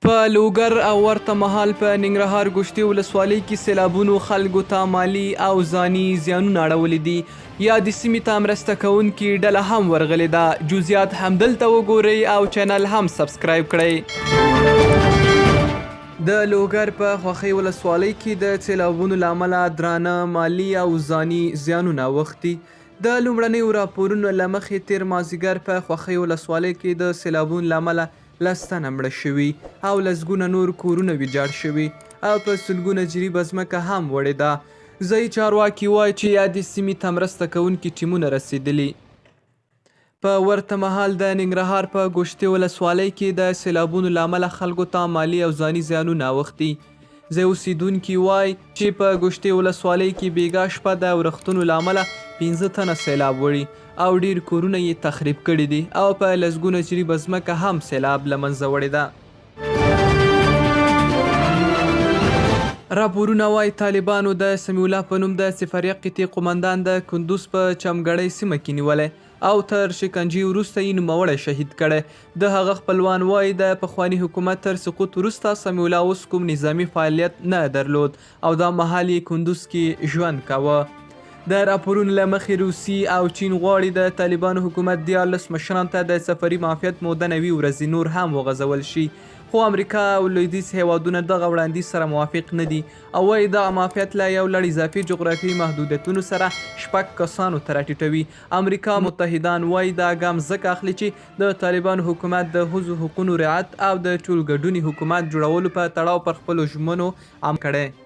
په لوګر او ورته مهال په ننګرهار ګوشتې ولسوالۍ کې سیلابونو خلکو ته مالي او ځاني زیانونه اړولي دي. یا د سیمې ته مرسته کوونکې ډله هم ورغلې ده. جزئیات همدلته وګورئ او چینل هم سبسکرایب کړئ. د لوګر په خوښۍ ولسوالۍ کې د سیلابونو له امله درانه مالي او ځاني زیانونه اوښتي. د لومړنیو راپورونو له مخې تېر مازدیګر په خوښۍ ولسوالۍ کې د سیلابونو له امله 10 تنه مړه شوي او لسګونه نور کورونه ویجاړ شوي او په سلګونه جریبه ځمکه هم وړې ده. ځایي چارواکي وایي چې یادې سیمې ته مرسته کوونکي ټیمونه رسېدلي. په ورته مهال د ننګرهار په ګوشتې ولسوالۍ کې د سیلابونو له امله خلکو ته مالي او ځاني زیانونه اوښتي. ځای اوسیدونکي وایي چې په ګوشتې ولسوالۍ کې بېګا شپه د ورښتونو له امله 15 تنه سیلاب وړي او ډیر کورونه یې تخریب کړي دي او په لسګونه جریبه ځمکه هم سیلاب له منځه وړې ده. راپورونه وایي طالبانو د سمیع الله په نوم د صفریه قطعې قمندان د کندوز په چمګړۍ سیمه کې نیولی او تر شکنجې وروسته یې نوموړی شهید کړی. د هغه خپلوان وایي د پخواني حکومت تر سقوط وروسته سمیع الله اوس کوم نظامي فعالیت نه درلود او دا مهال یې کندوز کې ژوند کاوه. د راپورونو له مخې روسي او چین غواړي د طالبانو حکومت 14 مشران ته د سفري معافیت موده 90 ورځې نور هم وغځول شي، خو امریکا او لویدیځ هیوادونه دغه وړاندیز سره موافق نه دي او وایي دغه معافیت له یو لړ اضافي جغرافیایي محدودیتونو سره 6 کسانو ته راټیټوي. امریکا متحدان وایي دا ګام ځکه اخلي چې د طالبانو حکومت د ښځو حقونو رعایت او د ټولګډوني حکومت جوړولو په تړاو پر خپلو ژمنو عمل کړی.